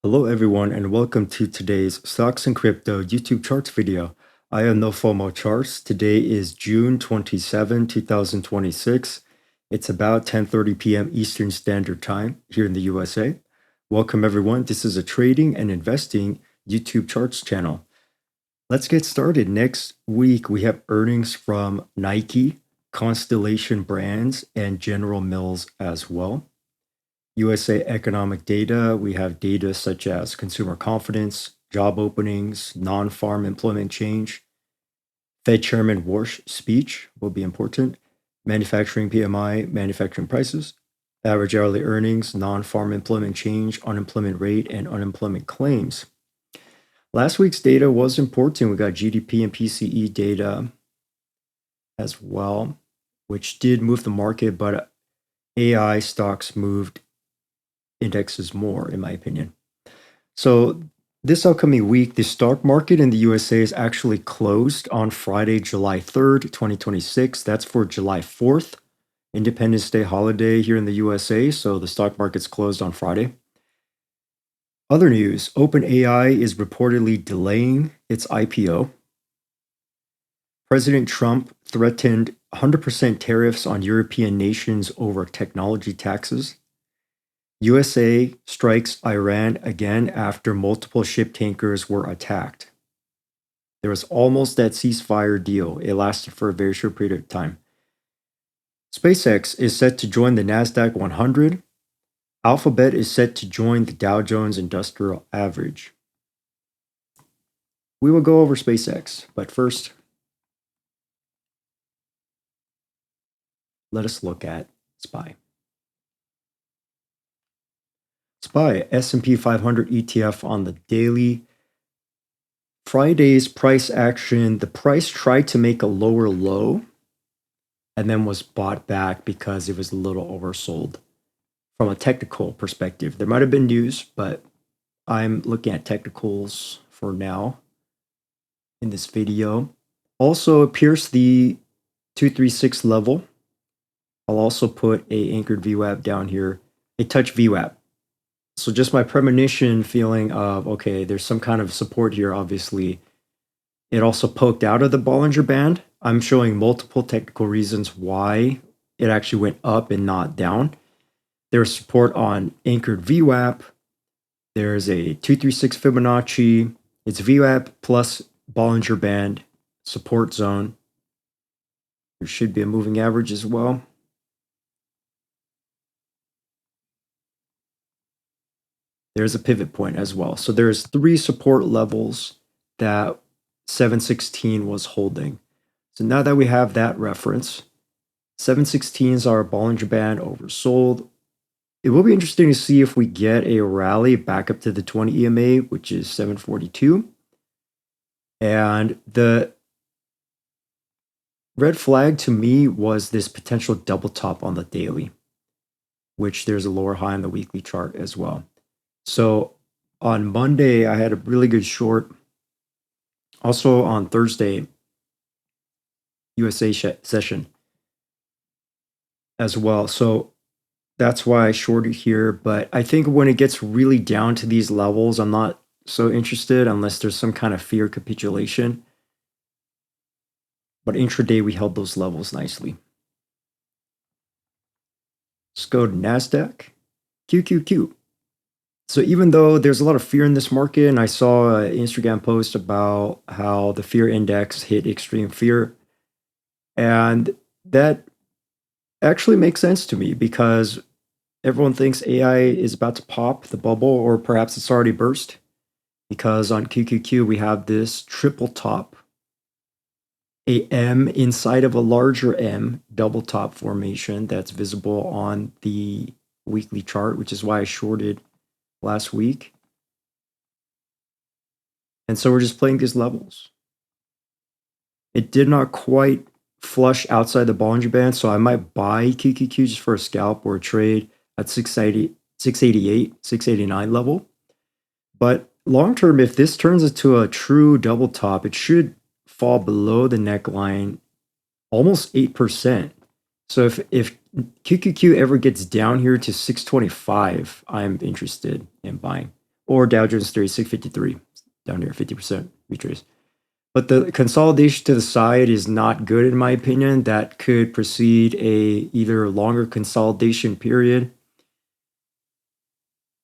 Hello everyone and welcome to today's Stocks and Crypto YouTube Charts video. I am No FOMO Charts. Today is June 27, 2026. It's about 10:30 p.m. Eastern Standard Time here in the USA. Welcome everyone. This is a trading and investing YouTube Charts channel. Let's get started. Next week we have earnings from Nike, Constellation Brands, and General Mills as well. USA economic data, we have data such as consumer confidence, job openings, non-farm employment change. Fed Chairman Warsh speech will be important. Manufacturing PMI, manufacturing prices, average hourly earnings, non-farm employment change, unemployment rate, and unemployment claims. Last week's data was important. We got GDP and PCE data as well, which did move the market, but AI stocks moved indexes more, in my opinion. So this upcoming week, the stock market in the USA is actually closed on Friday, July 3rd, 2026. That's for July 4th, Independence Day holiday here in the USA. So the stock market's closed on Friday. Other news, OpenAI is reportedly delaying its IPO. President Trump threatened 100% tariffs on European nations over technology taxes. USA strikes Iran again after multiple ship tankers were attacked. There was almost that ceasefire deal. It lasted for a very short period of time. SpaceX is set to join the NASDAQ 100. Alphabet is set to join the Dow Jones Industrial Average. We will go over SpaceX, but first, let us look at SPY. SPY, S&P 500 ETF on the daily. Friday's price action, the price tried to make a lower low and then was bought back because it was a little oversold from a technical perspective. There might have been news, but I'm looking at technicals for now in this video. Also, it pierced the 236 level. I'll also put a anchored VWAP down here, a touch VWAP. So just my premonition feeling of, okay, there's some kind of support here, obviously. It also poked out of the Bollinger Band. I'm showing multiple technical reasons why it actually went up and not down. There's support on anchored VWAP. There's a 236 Fibonacci. It's VWAP plus Bollinger Band support zone. There should be a moving average as well. There's a pivot point as well. So there's 3 support levels that 716 was holding. So now that we have that reference, 716s are Bollinger Band oversold. It will be interesting to see if we get a rally back up to the 20 EMA, which is 742. And the red flag to me was this potential double top on the daily, which there's a lower high on the weekly chart as well. So on Monday, I had a really good short. Also on Thursday, USA session as well. So that's why I shorted here. But I think when it gets really down to these levels, I'm not so interested unless there's some kind of fear capitulation. But intraday, we held those levels nicely. Let's go to NASDAQ. QQQ. So even though there's a lot of fear in this market, and I saw an Instagram post about how the fear index hit extreme fear, and that actually makes sense to me because everyone thinks AI is about to pop the bubble, or perhaps it's already burst, because on QQQ we have this triple top, a M inside of a larger M, double top formation that's visible on the weekly chart, which is why I shorted last week. And so we're just playing these levels. It did not quite flush outside the Bollinger Band, so I might buy QQQ just for a scalp or a trade at 680, 688, 689 level. But long term, if this turns into a true double top, it should fall below the neckline almost 8%. So if QQQ ever gets down here to 625, I'm interested in buying. or Dow Jones 3653 down here, 50% retrace. But the consolidation to the side is not good in my opinion. That could precede a either longer consolidation period.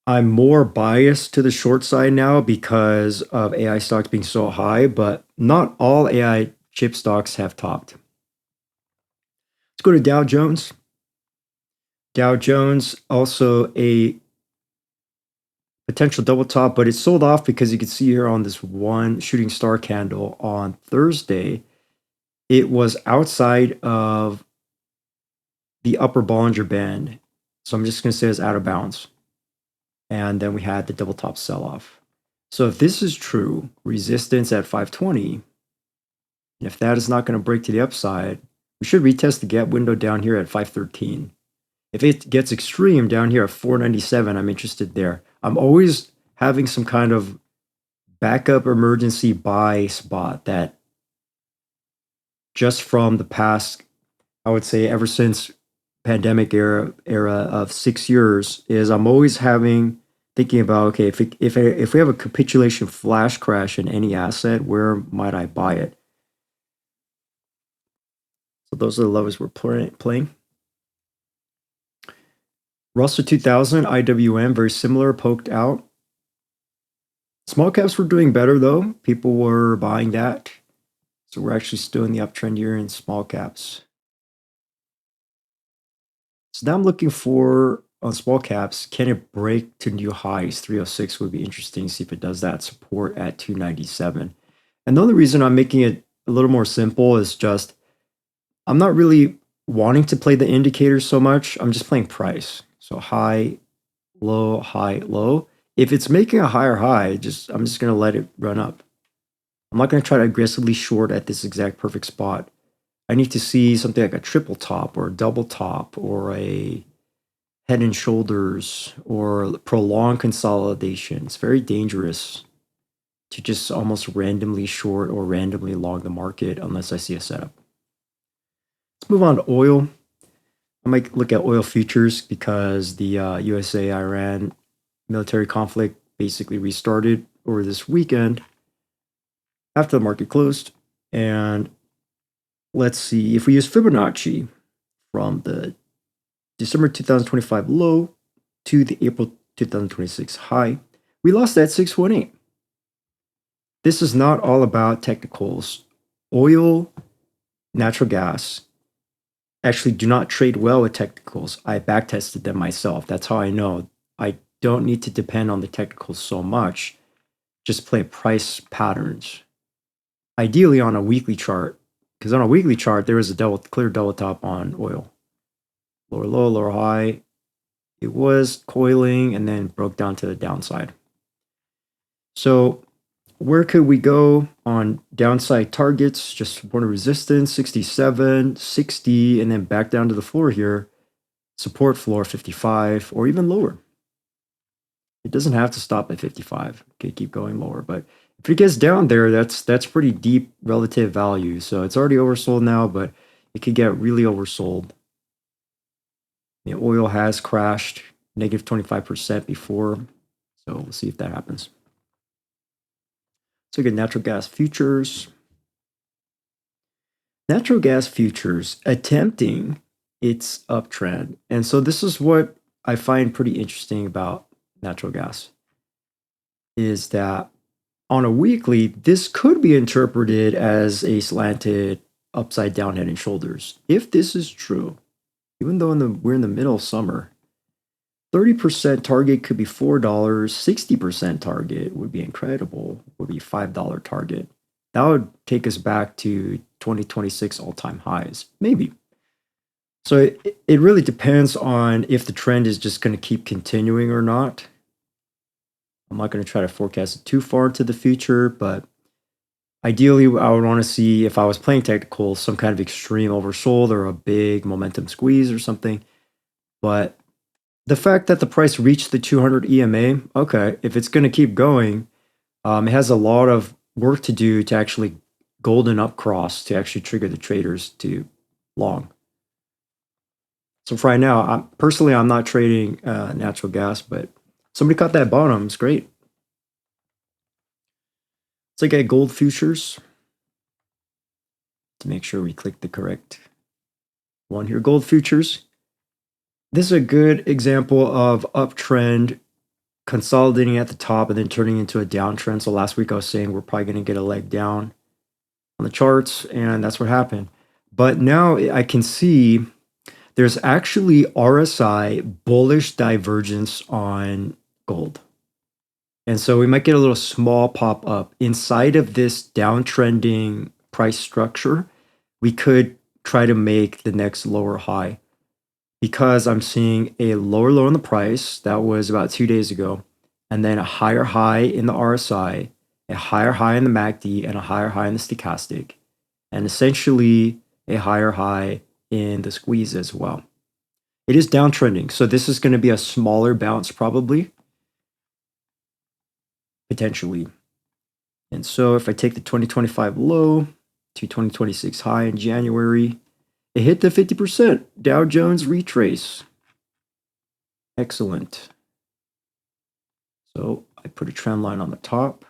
I'm more biased to the short side now because of AI stocks being so high, but not all AI chip stocks have topped. Let's go to Dow Jones. Dow Jones also a potential double top, but it sold off because you can see here on this one shooting star candle on Thursday, it was outside of the upper Bollinger Band. So I'm just going to say it's out of bounds. And then we had the double top sell off. So if this is true, resistance at 520, and if that is not going to break to the upside, we should retest the gap window down here at 513. If it gets extreme down here at 497, I'm interested there. I'm always having some kind of backup emergency buy spot that just from the past, I would say ever since pandemic era of 6 years, is I'm always thinking about, okay, if we have a capitulation flash crash in any asset, where might I buy it? So those are the levels we're playing. Russell 2000, IWM, very similar, poked out. Small caps were doing better though. People were buying that. So we're actually still in the uptrend here in small caps. So now I'm looking for, on small caps, can it break to new highs? 306 would be interesting to see if it does that. Support at 297. And the only reason I'm making it a little more simple is just, I'm not really wanting to play the indicators so much. I'm just playing price. So high, low, high, low. If it's making a higher high, I'm just going to let it run up. I'm not going to try to aggressively short at this exact perfect spot. I need to see something like a triple top or a double top or a head and shoulders or prolonged consolidation. It's very dangerous to just almost randomly short or randomly long the market unless I see a setup. Let's move on to oil. I might look at oil futures because the USA-Iran military conflict basically restarted over this weekend after the market closed. And let's see, if we use Fibonacci from the December 2025 low to the April 2026 high, we lost that 618. This is not all about technicals. Oil, natural gas actually do not trade well with technicals. I backtested them myself. That's how I know. I don't need to depend on the technicals so much. Just play price patterns. Ideally on a weekly chart, because on a weekly chart, there is a clear double top on oil. Lower low, lower high. It was coiling and then broke down to the downside. So where could we go on downside targets? Just support and resistance, 67, 60, and then back down to the floor here. Support floor 55 or even lower. It doesn't have to stop at 55. It could keep going lower, but if it gets down there, that's pretty deep relative value. So it's already oversold now, but it could get really oversold. The oil has crashed negative 25% before, so we'll see if that happens. So again, natural gas futures. Natural gas futures attempting its uptrend. And so this is what I find pretty interesting about natural gas, is that on a weekly, this could be interpreted as a slanted upside down head and shoulders. If this is true, even though we're in the middle of summer, 30% target could be $4, 60% target would be incredible, would be $5 target. That would take us back to 2026 all-time highs, maybe. So it really depends on if the trend is just going to keep continuing or not. I'm not going to try to forecast it too far into the future, but ideally I would want to see, if I was playing technical, some kind of extreme oversold or a big momentum squeeze or something. But the fact that the price reached the 200 EMA, okay, if it's going to keep going, it has a lot of work to do to actually golden up cross to actually trigger the traders to long. So for right now, I'm not trading natural gas, but somebody caught that bottom. It's great. Let's look at gold futures to make sure we click the correct one here. Gold futures. This is a good example of uptrend consolidating at the top and then turning into a downtrend. So last week I was saying we're probably going to get a leg down on the charts, and that's what happened. But now I can see there's actually RSI bullish divergence on gold. And so we might get a little small pop up inside of this downtrending price structure. We could try to make the next lower high because I'm seeing a lower low in the price. That was about 2 days ago. And then a higher high in the RSI, a higher high in the MACD, and a higher high in the stochastic. And essentially a higher high in the squeeze as well. It is downtrending. So this is going to be a smaller bounce probably. Potentially. And so if I take the 2025 low to 2026 high in January, it hit the 50% Dow Jones retrace. Excellent. So I put a trend line on the top.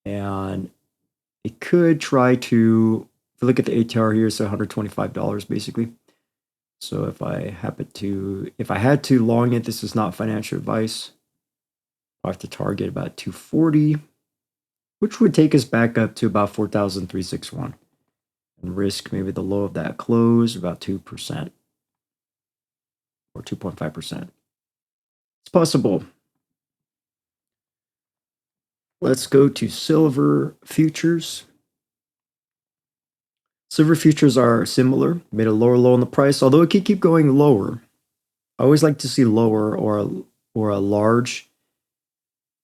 And it could try to, if you look at the ATR here, it's $125 basically. So if I had to long it, this is not financial advice. I'll have to target about 240, which would take us back up to about 4,361 and risk maybe the low of that close, about 2% or 2.5%. It's possible. Let's go to silver futures. Silver futures are similar, made a lower low in the price, although it could keep going lower. I always like to see lower or a large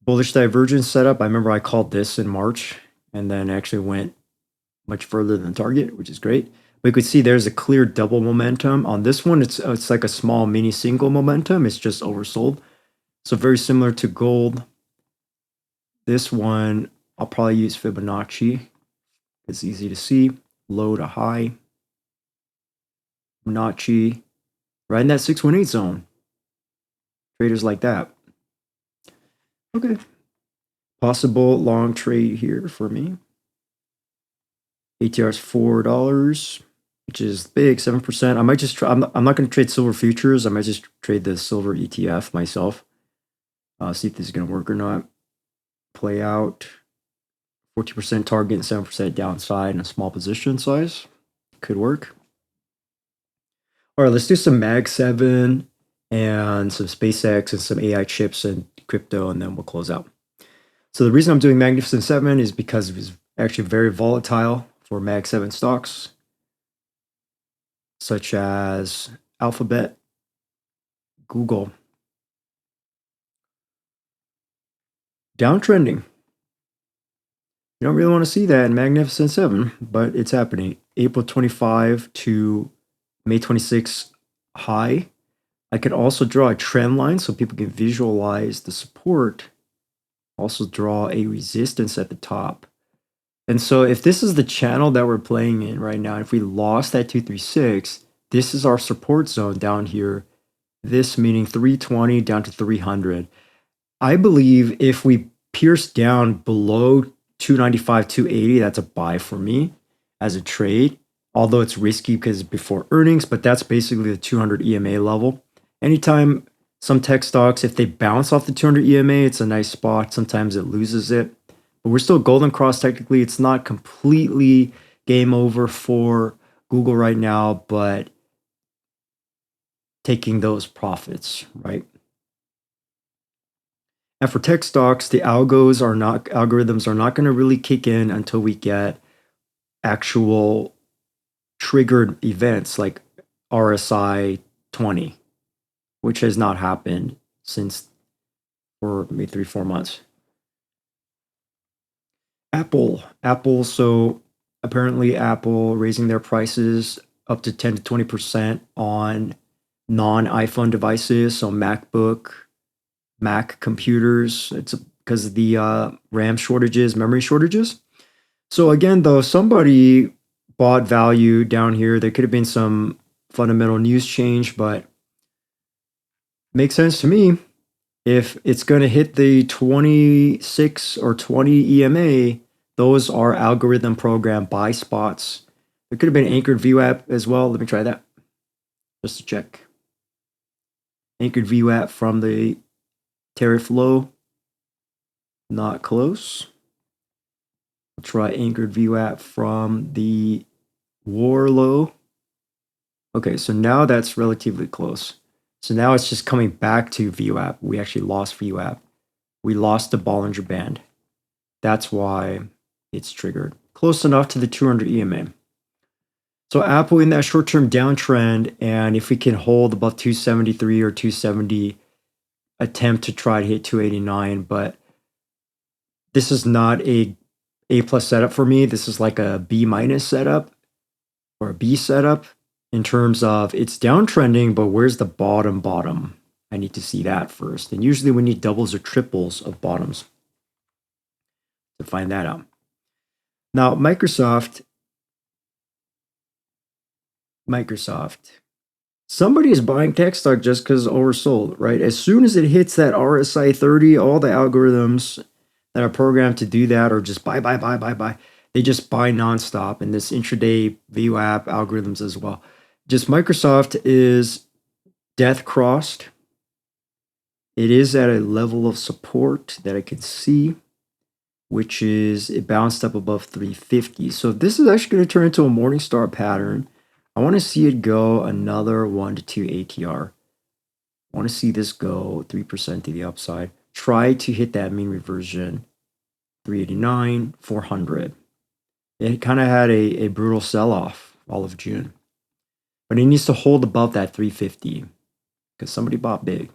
bullish divergence setup. I remember I called this in March and then actually went much further than target, which is great. But you could see there's a clear double momentum. On this one, it's like a small mini single momentum. It's just oversold. So very similar to gold. This one, I'll probably use Fibonacci. It's easy to see. Low to high. Fibonacci. Right in that 618 zone. Traders like that. Okay. Possible long trade here for me. ATR is $4, which is big, 7%. I might just try, I'm not going to trade silver futures. I might just trade the silver ETF myself. See if this is going to work or not. Play out. 14% target and 7% downside and a small position size. Could work. All right, let's do some MAG7 and some SPCX and some AI chips and crypto, and then we'll close out. So the reason I'm doing Magnificent 7 is because it was actually very volatile for Mag 7 stocks, such as Alphabet, Google. Downtrending. You don't really want to see that in Magnificent 7, but it's happening. April 25 to May 26 high. I could also draw a trend line so people can visualize the support. Also draw a resistance at the top. And so if this is the channel that we're playing in right now, if we lost that 236, this is our support zone down here. This meaning 320 down to 300. I believe if we pierce down below 295, 280, that's a buy for me as a trade. Although it's risky because it's before earnings, but that's basically the 200 EMA level. Anytime some tech stocks, if they bounce off the 200 EMA, it's a nice spot. Sometimes it loses it. But we're still golden cross technically. It's not completely game over for Google right now, but taking those profits, right? And for tech stocks, the algorithms are not going to really kick in until we get actual triggered events like RSI 20, which has not happened since for maybe 3-4 months. Apple, so apparently Apple raising their prices up to 10 to 20% on non-iPhone devices, so MacBook, Mac computers. It's because of the RAM shortages, memory shortages. So again, though, somebody bought value down here. There could have been some fundamental news change, but makes sense to me. If it's going to hit the 26 or 20 EMA, those are algorithm program buy spots. There could have been anchored VWAP as well. Let me try that just to check. Anchored VWAP from the tariff low. Not close. We'll try anchored VWAP from the war low. Okay, so now that's relatively close. So now it's just coming back to VWAP. We actually lost VWAP. We lost the Bollinger Band. That's why it's triggered. Close enough to the 200 EMA. So Apple in that short-term downtrend, and if we can hold above 273 or 270, attempt to try to hit 289, but this is not a A+ setup for me. This is like a B- setup or a B setup in terms of it's downtrending, but where's the bottom? I need to see that first. And usually we need doubles or triples of bottoms to find that out. Now, Microsoft, somebody is buying tech stock just because it's oversold, right? As soon as it hits that RSI 30, all the algorithms that are programmed to do that are just buy. They just buy nonstop, and this intraday VWAP algorithms as well. Just Microsoft is death crossed. It is at a level of support that I could see, which is it bounced up above 350. So this is actually going to turn into a Morningstar pattern. I want to see it go another 1 to 2 ATR. I want to see this go 3% to the upside. Try to hit that mean reversion, 389, 400. It kind of had a brutal sell-off all of June. But it needs to hold above that 350 because somebody bought big.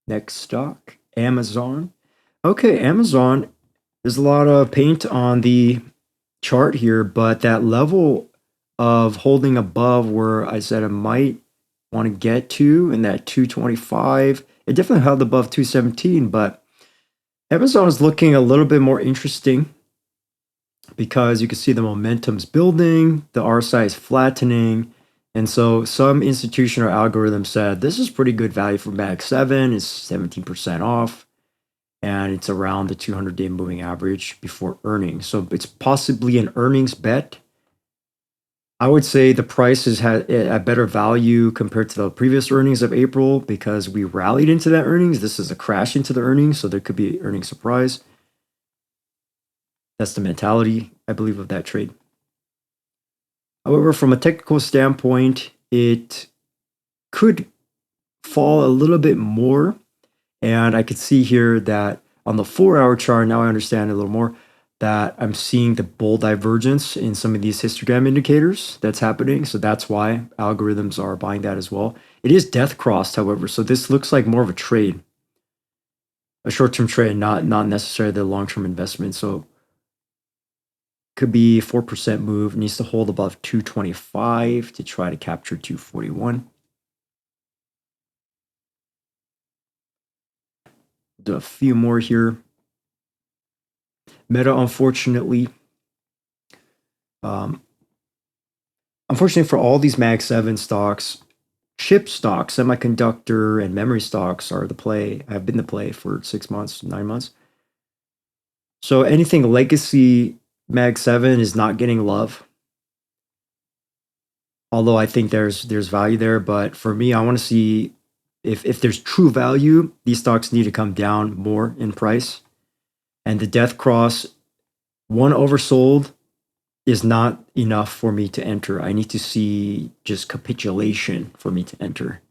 Next stock, Amazon. Okay, Amazon, there's a lot of paint on the chart here, but that level of holding above where I said I might want to get to in that 225, it definitely held above 217, but Amazon is looking a little bit more interesting because you can see the momentum's building, the RSI is flattening, and so some institution or algorithm said this is pretty good value for Mag 7, it's 17% off, and it's around the 200-day moving average before earnings. So it's possibly an earnings bet. I would say the price has had a better value compared to the previous earnings of April because we rallied into that earnings. This is a crash into the earnings, so there could be earnings surprise. That's the mentality, I believe, of that trade. However, from a technical standpoint, it could fall a little bit more. And I could see here that on the 4-hour chart, now I understand a little more, that I'm seeing the bull divergence in some of these histogram indicators that's happening. So that's why algorithms are buying that as well. It is death crossed, however. So this looks like more of a trade, a short-term trade, not necessarily the long-term investment. So could be 4% move, needs to hold above 225 to try to capture 241. Do a few more here. Meta, unfortunately for all these Mag 7 stocks, chip stocks, semiconductor and memory stocks are the play, have been the play for 6 months, 9 months. So anything legacy Mag 7 is not getting love. Although I think there's value there, but for me, I want to see if there's true value, these stocks need to come down more in price. And the death cross, one oversold, is not enough for me to enter. I need to see just capitulation for me to enter.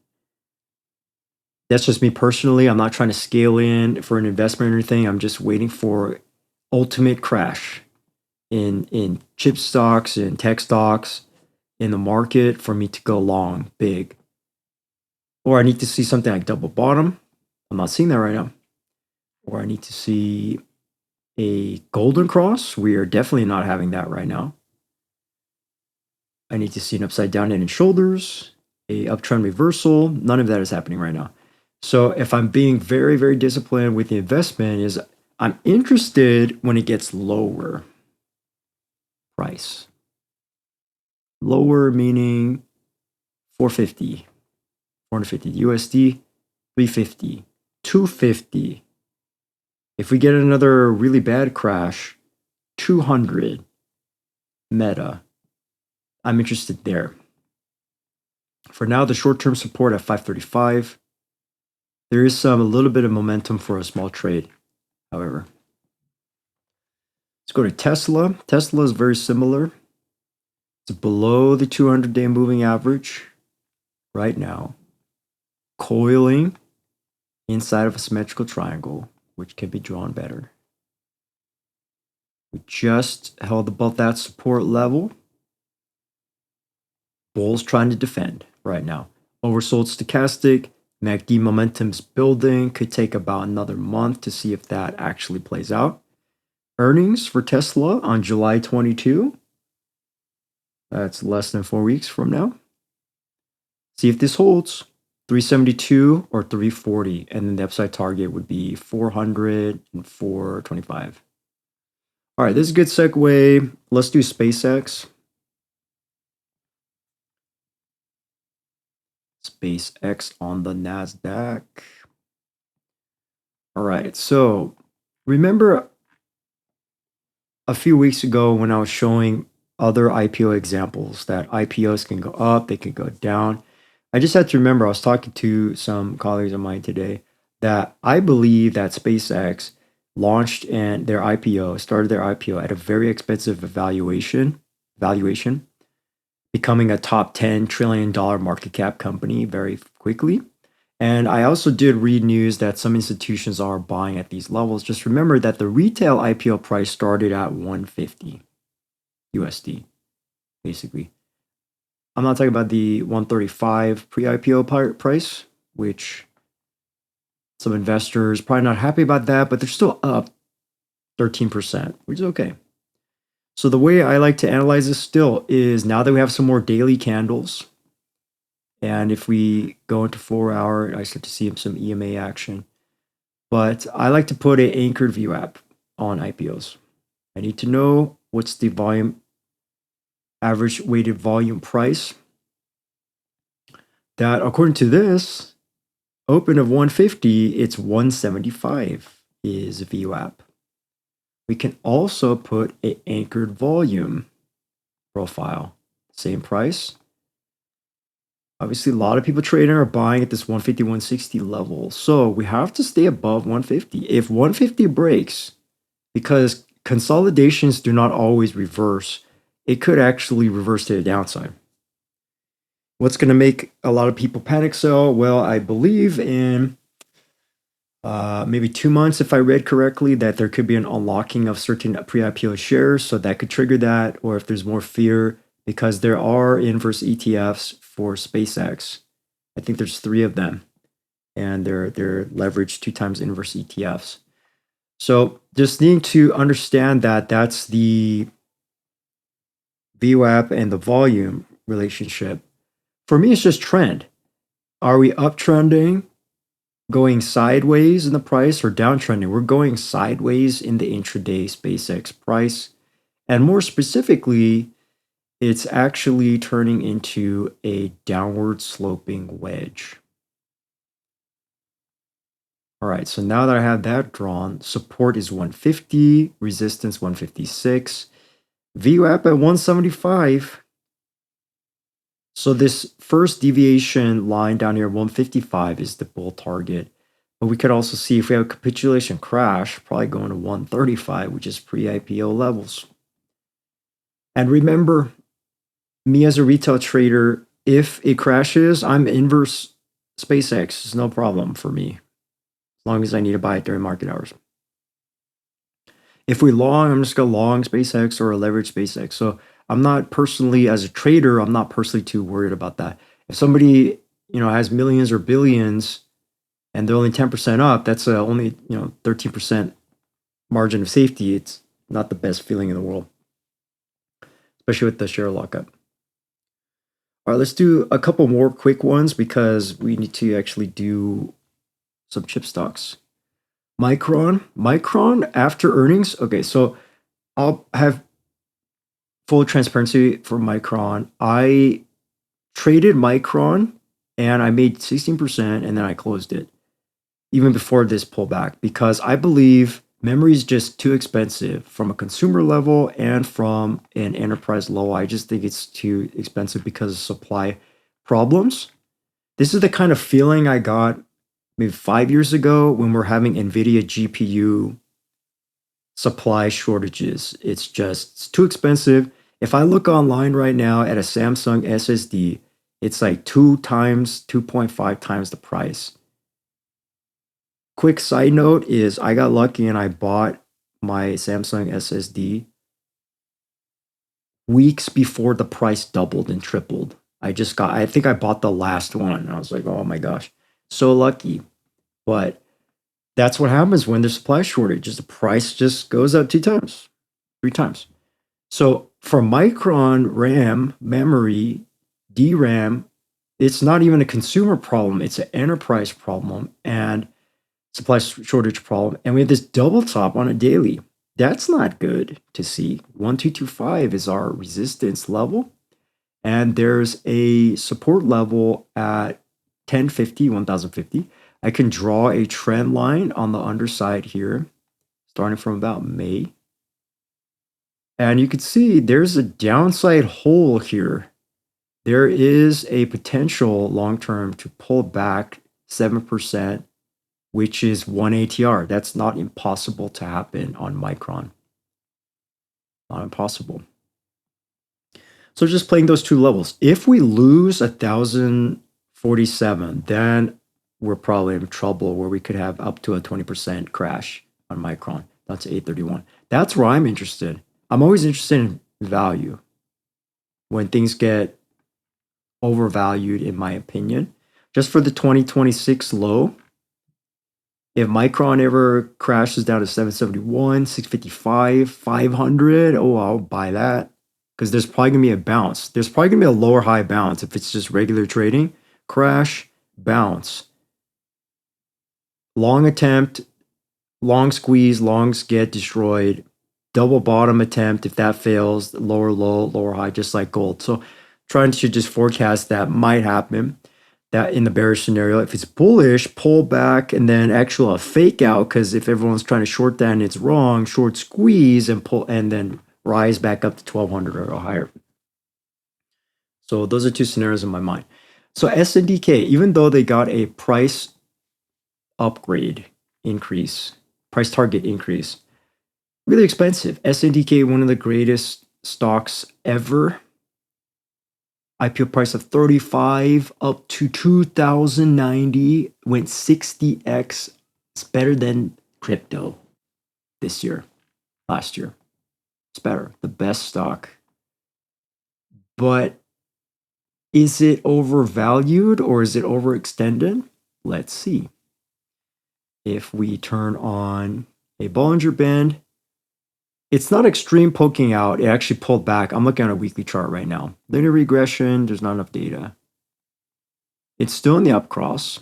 That's just me personally. I'm not trying to scale in for an investment or anything. I'm just waiting for ultimate crash in chip stocks, in tech stocks, in the market for me to go long, big. Or I need to see something like double bottom. I'm not seeing that right now. Or I need to see a golden cross. We are definitely not having that right now. I need to see an upside down head and shoulders, a uptrend reversal. None of that is happening right now. So if I'm being very, very disciplined with the investment, is I'm interested when it gets lower price. Lower meaning 450, 450 USD, 350, 250. If we get another really bad crash, 200 Meta. I'm interested there. For now, the short-term support at 535. There is a little bit of momentum for a small trade, however. Let's go to Tesla. Tesla is very similar. It's below the 200-day moving average right now, coiling inside of a symmetrical triangle, which can be drawn better. We just held above that support level. Bulls trying to defend right now. Oversold stochastic. MACD momentum's building. Could take about another month to see if that actually plays out. Earnings for Tesla on July 22. That's less than 4 weeks from now. See if this holds. 372 or 340. And then the upside target would be 400 and 425. All right, this is a good segue. Let's do SpaceX. SpaceX on the NASDAQ. All right, so remember a few weeks ago when I was showing other IPO examples that IPOs can go up, they can go down. I just had to remember, I was talking to some colleagues of mine today, that I believe that SpaceX launched and started their IPO at a very expensive valuation, becoming a top $10 trillion market cap company very quickly. And I also did read news that some institutions are buying at these levels. Just remember that the retail IPO price started at 150 USD, basically. I'm not talking about the 135 pre-IPO price, which some investors probably not happy about that, but they're still up 13%, which is okay. So the way I like to analyze this still is now that we have some more daily candles, and if we go into 4 hour, I start to see some EMA action. But I like to put an anchored VWAP on IPOs. I need to know what's the volume, average weighted volume price. That according to this, open of 150, it's 175 is VWAP. We can also put an anchored volume profile. Same price. Obviously, a lot of people trading are buying at this 150, 160 level. So we have to stay above 150. If 150 breaks, because consolidations do not always reverse, it could actually reverse to the downside. What's going to make a lot of people panic sell? Well, I believe in maybe 2 months, if I read correctly, that there could be an unlocking of certain pre-IPO shares. So that could trigger that. Or if there's more fear, because there are inverse ETFs for SpaceX. I think there's 3 of them. And they're leveraged 2 times inverse ETFs. So just need to understand that that's the VWAP and the volume relationship. For me, it's just trend. Are we uptrending, going sideways in the price, or downtrending? We're going sideways in the intraday SpaceX price. And more specifically, it's actually turning into a downward sloping wedge. All right, so now that I have that drawn, support is 150, resistance 156, VWAP at 175. So this first deviation line down here, 155, is the bull target. But we could also see if we have a capitulation crash, probably going to 135, which is pre-IPO levels. And remember, me as a retail trader, if it crashes, I'm inverse SpaceX. It's no problem for me, as long as I need to buy it during market hours. If we long, I'm just going to long SpaceX or leverage SpaceX. So I'm not personally, as a trader, I'm not personally too worried about that. If somebody, has millions or billions and they're only 10% up, that's only, 13% margin of safety. It's not the best feeling in the world, especially with the share lockup. All right, let's do a couple more quick ones because we need to actually do some chip stocks. Micron after earnings. Okay, so I'll have full transparency for Micron. I traded Micron and I made 16% and then I closed it even before this pullback because I believe memory is just too expensive from a consumer level and from an enterprise level. I just think it's too expensive because of supply problems. This is the kind of feeling I got maybe 5 years ago when we're having NVIDIA GPU supply shortages. It's too expensive. If I look online right now at a Samsung SSD, it's like 2.5 times the price. Quick side note is I got lucky and I bought my Samsung SSD weeks before the price doubled and tripled. I think I bought the last one. And I was like, oh my gosh, so lucky. But that's what happens when there's supply shortage. The price just goes up 2 times, 3 times. So for Micron RAM memory, DRAM, it's not even a consumer problem. It's an enterprise problem and supply shortage problem. And we have this double top on a daily. That's not good to see. 1225 is our resistance level. And there's a support level at 1050, 1050. I can draw a trend line on the underside here, starting from about May. And you can see there's a downside hole here. There is a potential long-term to pull back 7%, which is 1 ATR. That's not impossible to happen on Micron. Not impossible. So just playing those two levels. If we lose 1047, then we're probably in trouble where we could have up to a 20% crash on Micron. That's 831. That's where I'm interested. I'm always interested in value when things get overvalued, in my opinion. Just for the 2026 low, if Micron ever crashes down to 771, 655, 500, oh, I'll buy that. Because there's probably going to be a bounce. There's probably going to be a lower high bounce if it's just regular trading. Crash, bounce. Long attempt, long squeeze, longs get destroyed. Double bottom attempt, if that fails, lower low, lower high, just like gold. So trying to just forecast that might happen. That in the bearish scenario, if it's bullish, pull back and then actually a fake out, because if everyone's trying to short that and it's wrong, short squeeze and pull and then rise back up to 1200 or higher. So those are two scenarios in my mind. So SNDK, even though they got a price upgrade increase, price target increase, really expensive. SNDK, one of the greatest stocks ever. IPO price of 35 up to 2090, went 60x. It's better than crypto this year, last year. It's better, the best stock. But is it overvalued or is it overextended? Let's see. If we turn on a Bollinger Band, it's not extreme poking out. It actually pulled back. I'm looking at a weekly chart right now. Linear regression, there's not enough data. It's still in the up cross.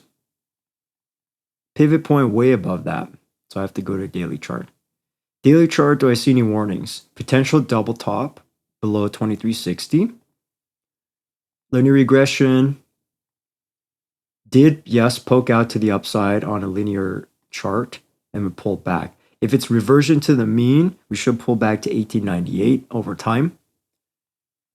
Pivot point way above that. So I have to go to a daily chart. Daily chart, do I see any warnings? Potential double top below 2360. Linear regression did, yes, poke out to the upside on a linear chart and we pulled back. If it's reversion to the mean, we should pull back to 1898 over time.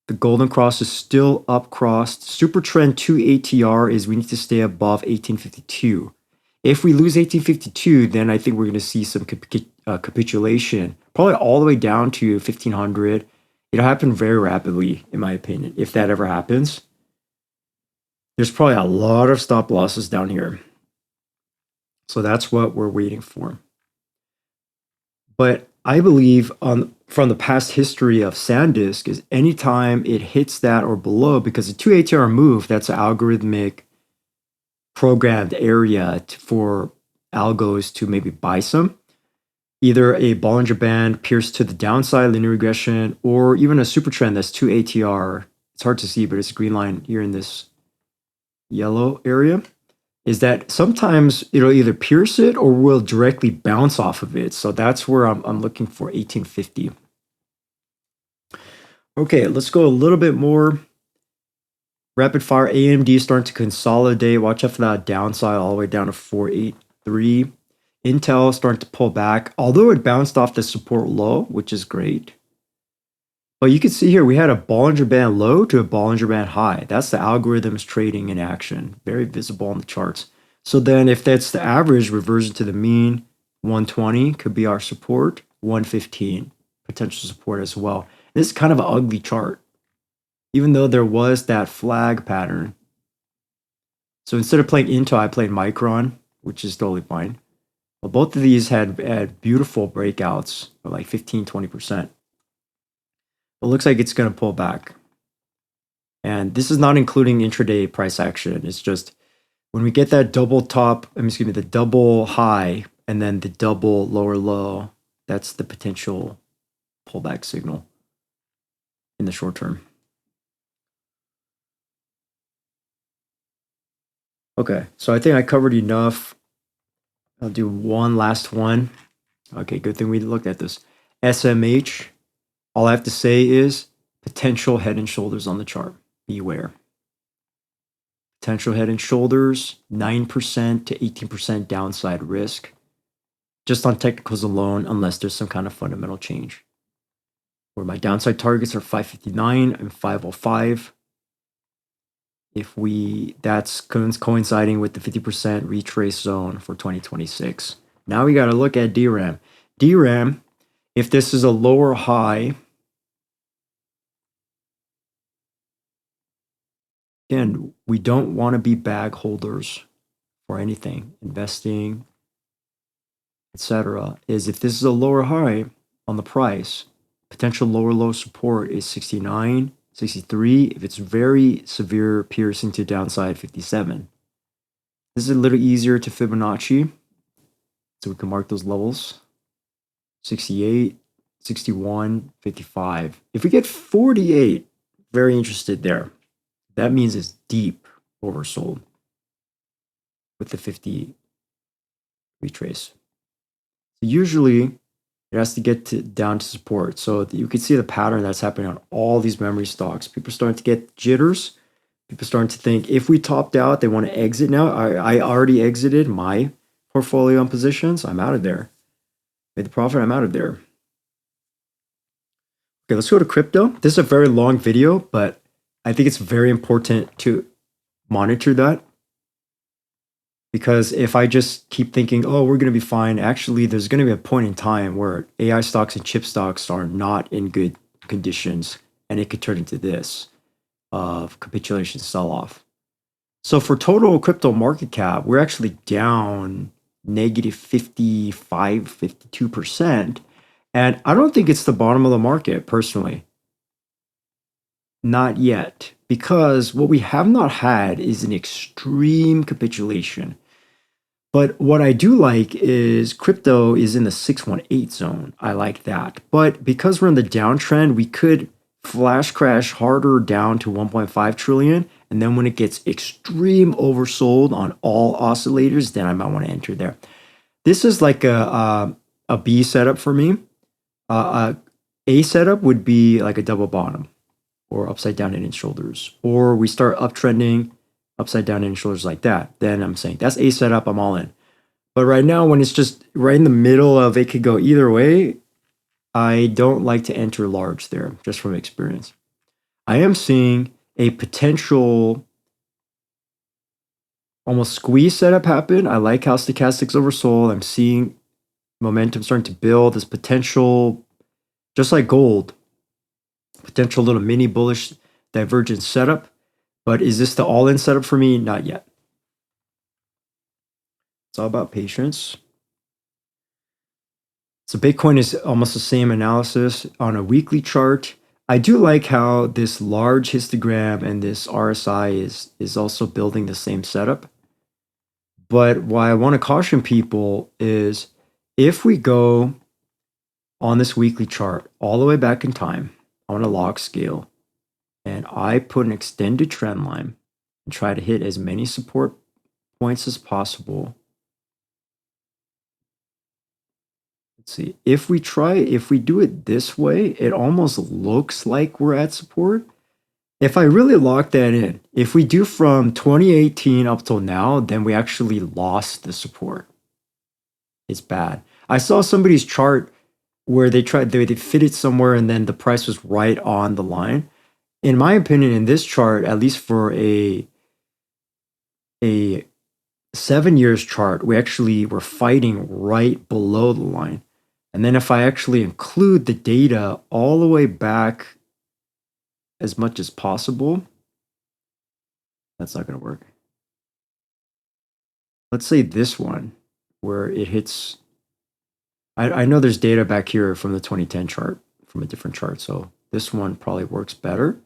The golden cross is still up crossed. Super trend 2 ATR is we need to stay above 1852. If we lose 1852, then I think we're going to see some capitulation, probably all the way down to 1500. It'll happen very rapidly, in my opinion, if that ever happens. There's probably a lot of stop losses down here. So that's what we're waiting for. But I believe from the past history of SanDisk is anytime it hits that or below, because the 2 ATR move, that's an algorithmic programmed area for algos to maybe buy some. Either a Bollinger Band pierced to the downside, linear regression, or even a super trend that's 2 ATR. It's hard to see, but it's a green line here in this yellow area. Is that sometimes it'll either pierce it or will directly bounce off of it. So that's where I'm looking for 1850. Okay, let's go a little bit more Rapid fire AMD starting to consolidate. Watch out for that downside all the way down to 483. Intel starting to pull back, although it bounced off the support low, which is great. But you can see here we had a Bollinger Band low to a Bollinger Band high. That's the algorithms trading in action. Very visible on the charts. So then if that's the average reversion to the mean, 120 could be our support, 115 potential support as well. This is kind of an ugly chart, even though there was that flag pattern. So instead of playing Intel, I played Micron, which is totally fine. Well, both of these had beautiful breakouts of like 15, 20%. It looks like it's going to pull back. And this is not including intraday price action. It's just when we get that double top, the double high and then the double lower low, that's the potential pullback signal in the short term. Okay, so I think I covered enough. I'll do one last one. Okay, good thing we looked at this. SMH, all I have to say is potential head and shoulders on the chart. Beware. Potential head and shoulders, 9% to 18% downside risk, just on technicals alone, unless there's some kind of fundamental change. Where my downside targets are 559 and 505. That's coinciding with the 50% retrace zone for 2026. Now we got to look at DRAM. DRAM, if this is a lower high, again, we don't want to be bag holders for anything, investing, etc. Is if this is a lower high on the price, potential lower low support is 69, 63. If it's very severe, piercing to downside, 57. This is a little easier to Fibonacci, so we can mark those levels. 68, 61, 55. If we get 48, very interested there. That means it's deep oversold with the 50 retrace. So usually it has to get down to support. So you can see the pattern that's happening on all these memory stocks. People are starting to get jitters. People are starting to think if we topped out, they want to exit now. I already exited my portfolio and positions. I'm out of there. Made the profit. I'm out of there. Okay, let's go to crypto. This is a very long video, but I think it's very important to monitor that. Because if I just keep thinking, oh, we're going to be fine, actually, there's going to be a point in time where AI stocks and chip stocks are not in good conditions, and it could turn into this of capitulation sell-off. So for total crypto market cap, we're actually down negative 55, 52%. And I don't think it's the bottom of the market, personally. Not yet, because what we have not had is an extreme capitulation. But what I do like is crypto is in the 618 zone. I like that. But because we're in the downtrend, we could flash crash harder down to 1.5 trillion. And then when it gets extreme oversold on all oscillators, then I might want to enter there. This is like a B setup for me. A setup would be like a double bottom or upside down head and shoulders, or we start uptrending upside down head and shoulders like that. Then I'm saying that's a setup, I'm all in. But right now, when it's just right in the middle of it could go either way, I don't like to enter large there, just from experience. I am seeing a potential almost squeeze setup happen. I like how stochastics oversold. I'm seeing momentum starting to build, this potential, just like gold, potential little mini bullish divergence setup. But is this the all-in setup for me? Not yet. It's all about patience. So Bitcoin is almost the same analysis on a weekly chart. I do like how this large histogram and this RSI is also building the same setup. But why I want to caution people is if we go on this weekly chart all the way back in time on a log scale, and I put an extended trend line and try to hit as many support points as possible. Let's see, if we do it this way, it almost looks like we're at support. If I really lock that in, if we do from 2018 up till now, then we actually lost the support. It's bad. I saw somebody's chart where they fit it somewhere and then the price was right on the line. In my opinion, in this chart, at least for a 7 years chart, we actually were fighting right below the line. And then if I actually include the data all the way back as much as possible, that's not going to work. Let's say this one where it hits. I know there's data back here from the 2010 chart from a different chart. So this one probably works better.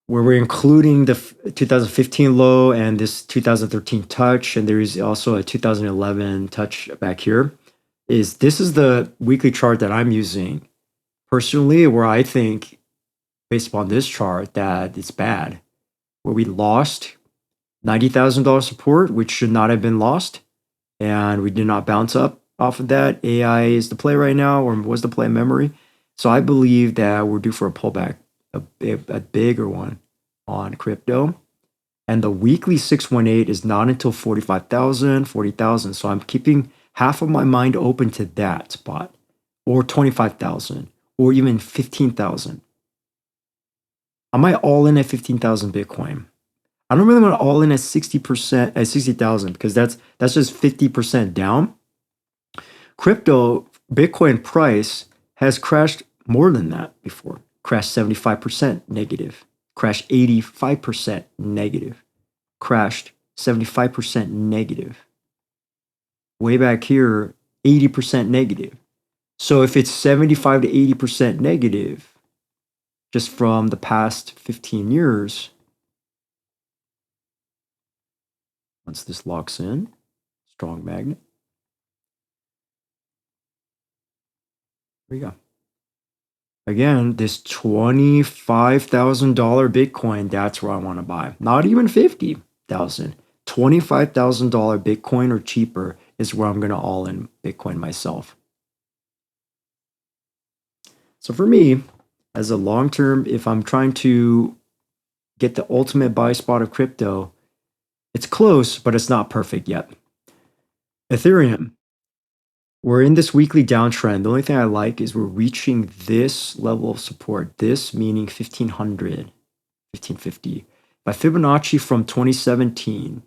Where we're including the 2015 low and this 2013 touch, and there is also a 2011 touch back here. This is the weekly chart that I'm using personally, where I think, based upon this chart, that it's bad. Where we lost $90,000 support, which should not have been lost, and we did not bounce up off of that. AI is the play right now, or was the play in memory. So I believe that we're due for a pullback, a bigger one on crypto. And the weekly 618 is not until 45,000, 40,000. So I'm keeping half of my mind open to that spot, or 25,000, or even 15,000. I might all in at 15,000 Bitcoin. I don't really want to all in at 60% at 60,000 because that's just 50% down. Crypto Bitcoin price has crashed more than that before. Crashed 75% negative. Crashed 85% negative. Crashed 75% negative. Way back here, 80% negative. So if it's 75 to 80% negative, just from the past 15 years, once this locks in, strong magnet. There we go. Again, this $25,000 Bitcoin, that's where I want to buy. Not even 50,000. $25,000 Bitcoin or cheaper is where I'm going to all in Bitcoin myself. So for me, as a long-term, if I'm trying to get the ultimate buy spot of crypto, it's close, but it's not perfect yet. Ethereum. We're in this weekly downtrend. The only thing I like is we're reaching this level of support. This meaning 1500, 1550. By Fibonacci from 2017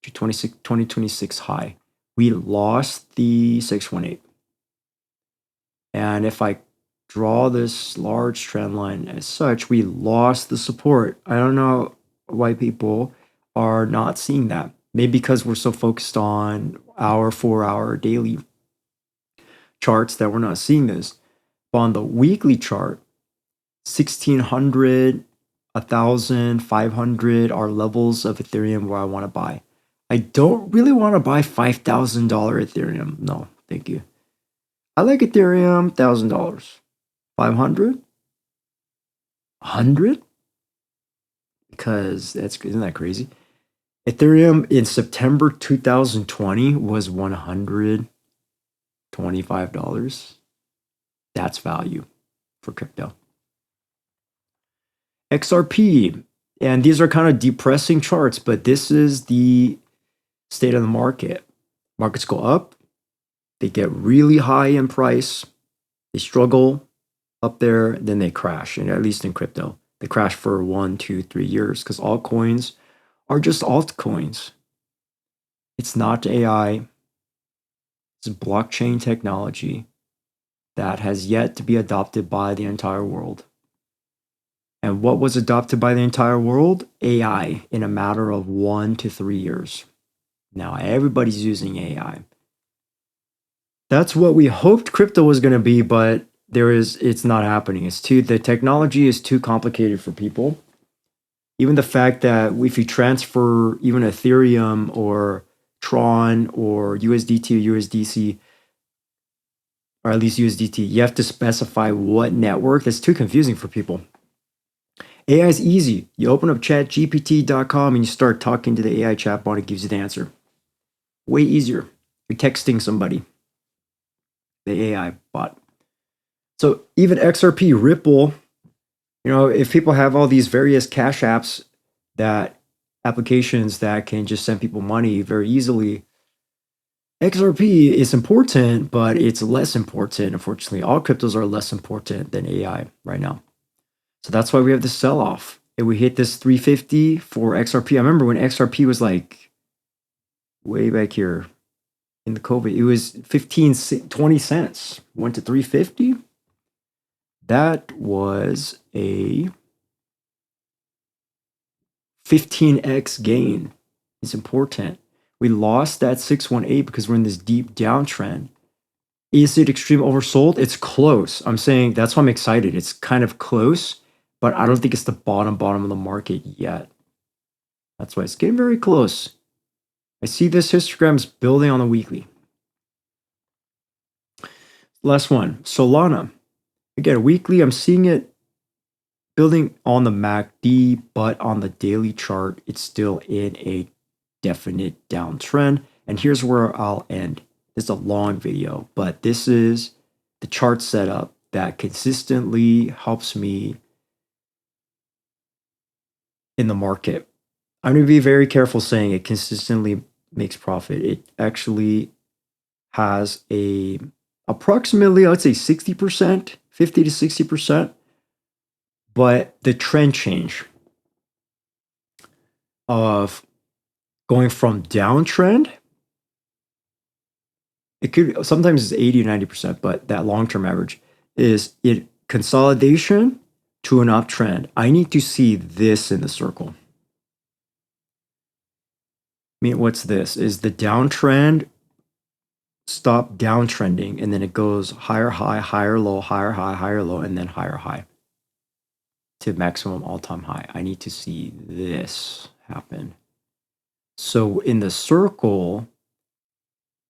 to 2026 high, we lost the 618. And if I draw this large trend line as such, we lost the support. I don't know why people are not seeing that. Maybe because we're so focused on our 4-hour daily charts that we're not seeing this. But on the weekly chart, 1600, 1000, 500 are levels of Ethereum where I want to buy. I don't really want to buy $5,000 Ethereum. No, thank you. I like Ethereum, $1,000. 500? 100? Because isn't that crazy? Ethereum in September 2020 was $125. That's value for crypto. XRP, and these are kind of depressing charts, but this is the state of the market. Markets go up, they get really high in price, they struggle up there, then they crash, and at least in crypto. They crash for 1, 2, 3 years because altcoins are just altcoins. It's not AI. It's blockchain technology that has yet to be adopted by the entire world. And what was adopted by the entire world? AI in a matter of 1 to 3 years. Now everybody's using AI. That's what we hoped crypto was going to be, but it's not happening. The technology is too complicated for people. Even the fact that if you transfer even Ethereum or Tron or USDT or USDC, or at least USDT, you have to specify what network. That's too confusing for people. AI is easy. You open up chatgpt.com and you start talking to the AI chatbot. It gives you the answer. Way easier. You're texting somebody, the AI bot. So even XRP, Ripple, If people have all these various cash apps that applications that can just send people money very easily, XRP is important, but it's less important. Unfortunately, all cryptos are less important than AI right now. So that's why we have this sell-off. And we hit this 350 for XRP. I remember when XRP was like way back here in the COVID, it was 20 cents. Went to 350. That was a 15x gain. It's important. We lost that 618 because we're in this deep downtrend. Is it extreme oversold? It's close. I'm saying that's why I'm excited. It's kind of close, but I don't think it's the bottom of the market yet. That's why it's getting very close. I see this histogram's building on the weekly. Last one, Solana. Again, weekly, I'm seeing it building on the MACD, but on the daily chart, it's still in a definite downtrend. And here's where I'll end. This is a long video, but this is the chart setup that consistently helps me in the market. I'm going to be very careful saying it consistently makes profit. It actually has a approximately, let's say 60%, 50 to 60%, but the trend change of going from downtrend, it could sometimes it's 80 or 90%, but that long-term average is it consolidation to an uptrend. I need to see this in the circle. I mean, what's this? Is the downtrend stop downtrending, and then it goes higher high, higher low, higher high, higher low, and then higher high to maximum all-time high. I need to see this happen. So in the circle,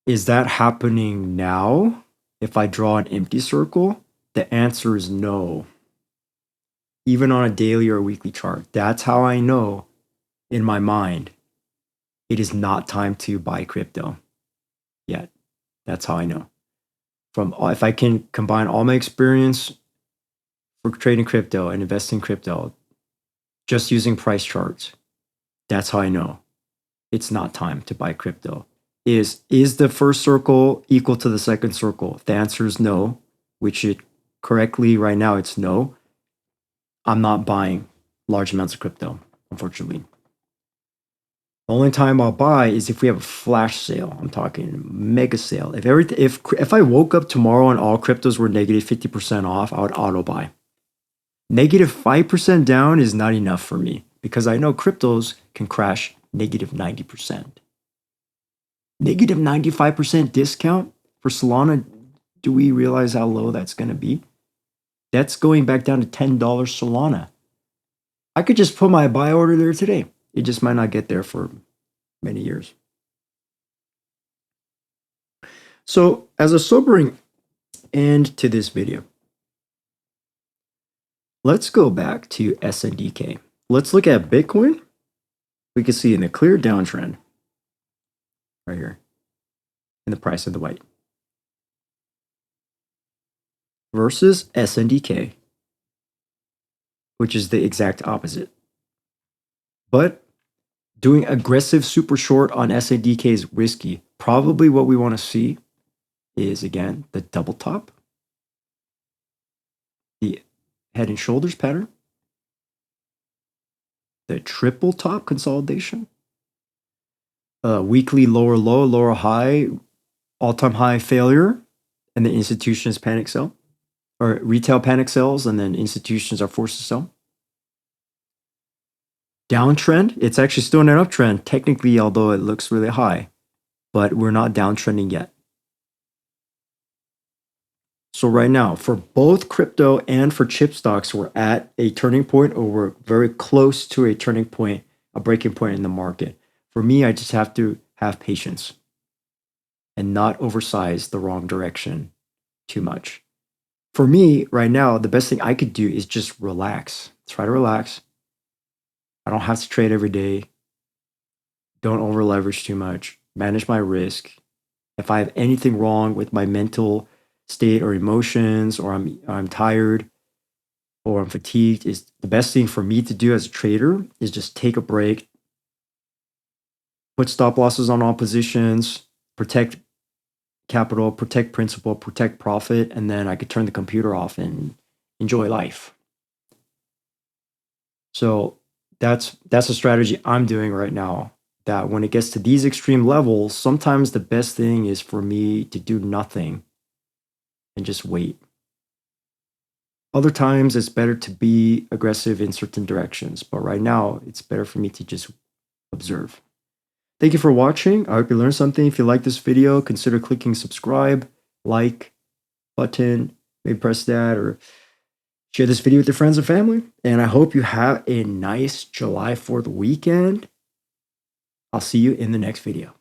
is that happening now? If I draw an empty circle, the answer is no. Even on a daily or weekly chart, that's how I know in my mind it is not time to buy crypto yet. That's how I know. If I can combine all my experience for trading crypto and investing crypto, just using price charts, that's how I know it's not time to buy crypto. Is the first circle equal to the second circle? If the answer is no, which it correctly right now it's no, I'm not buying large amounts of crypto, unfortunately. The only time I'll buy is if we have a flash sale. I'm talking mega sale. If I woke up tomorrow and all cryptos were negative 50% off, I would auto buy. Negative 5% down is not enough for me because I know cryptos can crash negative 90%. Negative 95% discount for Solana. Do we realize how low that's going to be? That's going back down to $10 Solana. I could just put my buy order there today. It just might not get there for many years. So as a sobering end to this video, let's go back to SNDK. Let's look at Bitcoin. We can see in the clear downtrend right here in the price of the white versus SNDK, which is the exact opposite. But doing aggressive super short on SNDK is risky. Probably what we want to see is, again, the double top, the head and shoulders pattern, the triple top consolidation, weekly lower low, lower high, all-time high failure, and the institutions panic sell, or retail panic sells, and then institutions are forced to sell. Downtrend, it's actually still in an uptrend, technically, although it looks really high, but we're not downtrending yet. So right now, for both crypto and for chip stocks, we're at a turning point, or we're very close to a turning point, a breaking point in the market. For me, I just have to have patience and not oversize the wrong direction too much. For me, right now, the best thing I could do is just relax. Try to relax. I don't have to trade every day. Don't over leverage too much. Manage my risk. If I have anything wrong with my mental state or emotions, or I'm tired, or I'm fatigued, is the best thing for me to do as a trader is just take a break, put stop losses on all positions, protect capital, protect principal, protect profit, and then I could turn the computer off and enjoy life. So that's a strategy I'm doing right now, that when it gets to these extreme levels, sometimes the best thing is for me to do nothing and just wait. Other times it's better to be aggressive in certain directions, but right now it's better for me to just observe. Thank you for watching. I hope you learned something. If you like this video, consider clicking subscribe, like button, maybe press that, or share this video with your friends and family. And I hope you have a nice July 4th weekend. I'll see you in the next video.